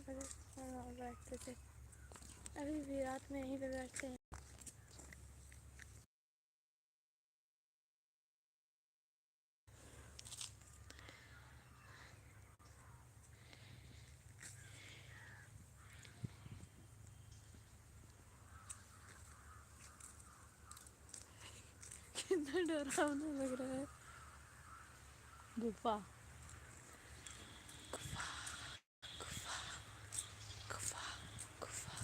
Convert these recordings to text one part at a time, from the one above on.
पर बैठते थे। अभी भी रात में यहीं पे बैठते हैं। कितना डरावना लग रहा है। गुफा गुफा गुफा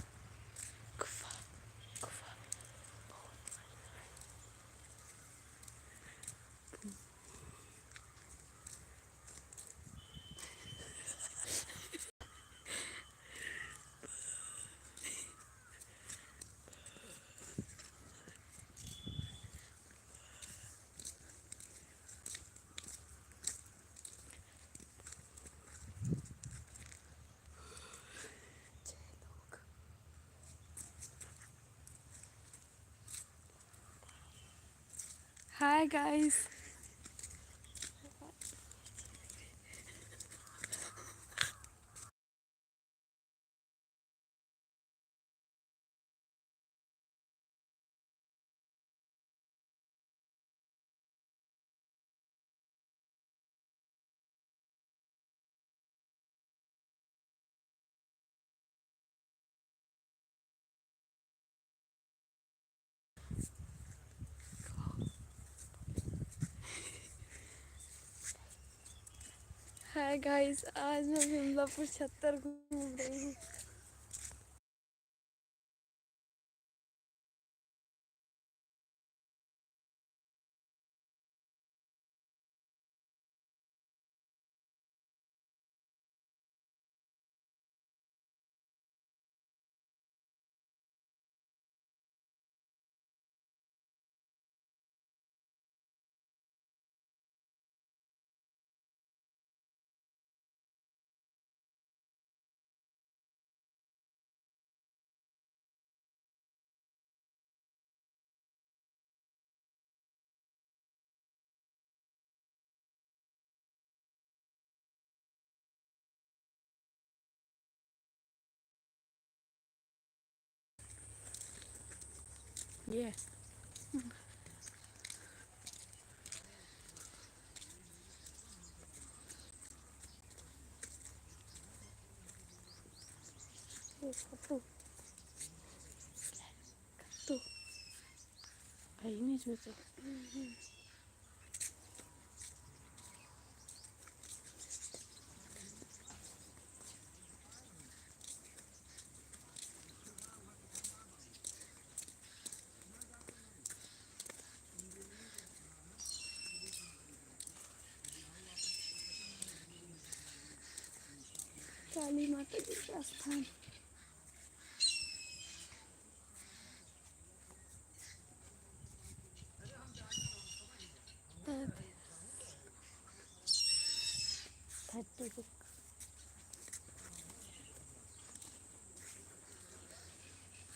गुफा गुफा। Hi guys. हाय गाइस, आज मैं विमलापुर छत्तर घूम रही हूँ। ये कत्तू कत्तू आई नहीं सोचे। काली माता जी का स्थान।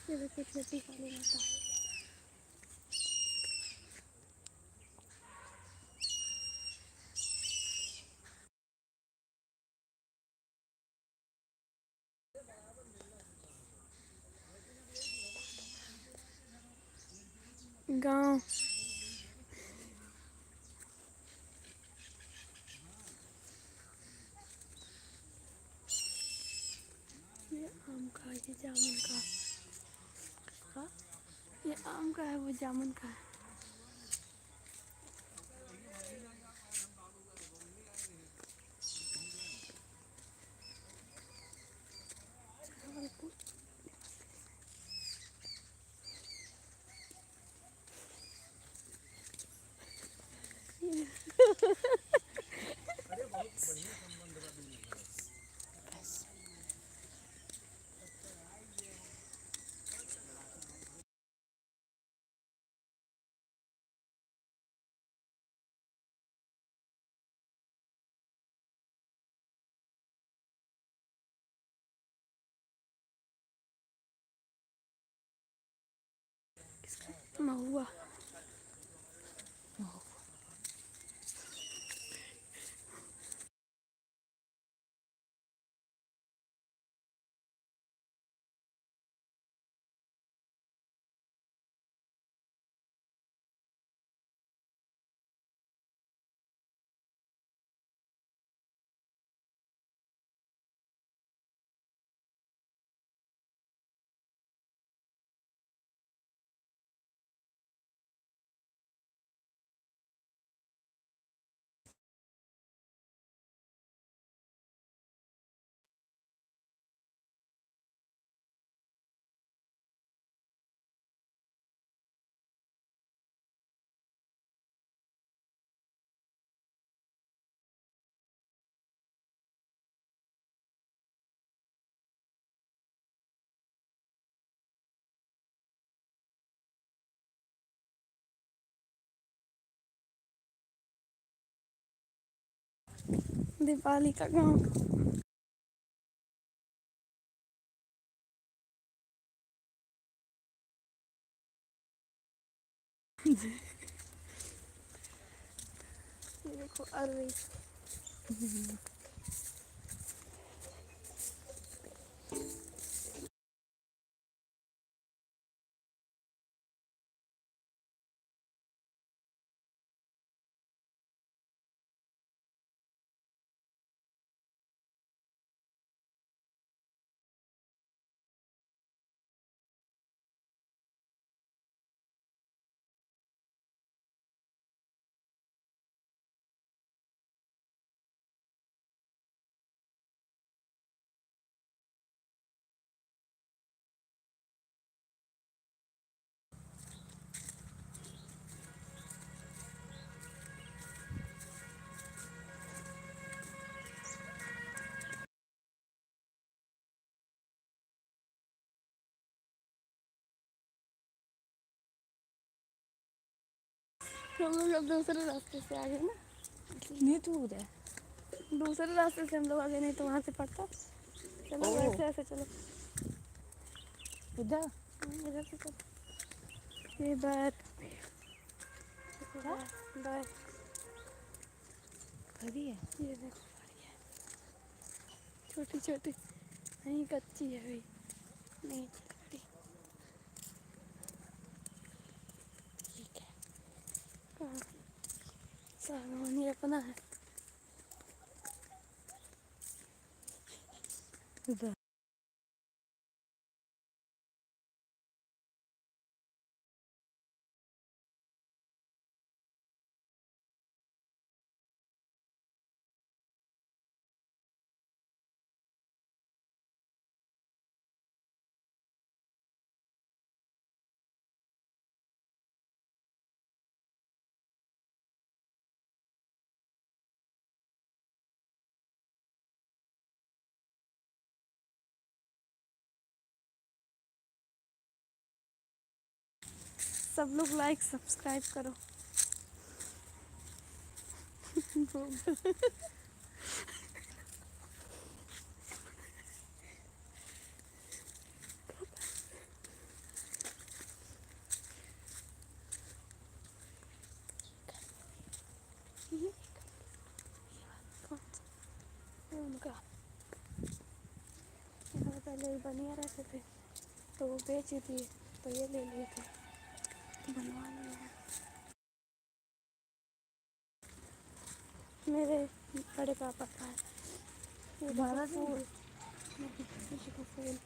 ये देखो छोटी काली माता। गाँव ये आम का, ये जामुन का। हाँ? ये आम का है, वो जामुन का है। महुआ। दीपाली का गाँव। ये देखो अरवी। हम लोग अब दूसरे रास्ते से आ गए ना। नहीं तो उधर दूसरे रास्ते से हम लोग आ गए, नहीं तो वहाँ से पड़ता। चलो ओह। ऐसे ऐसे चलो। उधर इधर से चलो। ये बैठ बैठ। खड़ी है। ये देखो बढ़िया छोटी छोटी, नहीं कच्ची है भाई, नहीं खड़ी। ठीक है। कहाँ सागवानी अपना है। उधर सब लोग लाइक सब्सक्राइब करो। उनका यहाँ पहले बनिया रहते थे तो वो बेच दिए, तो ये ले लिए थे, बनवा लिए हैं। मेरे बड़े पापा का है। ये देखो तुम्हारा नहीं? फूल, ये देखो फूल।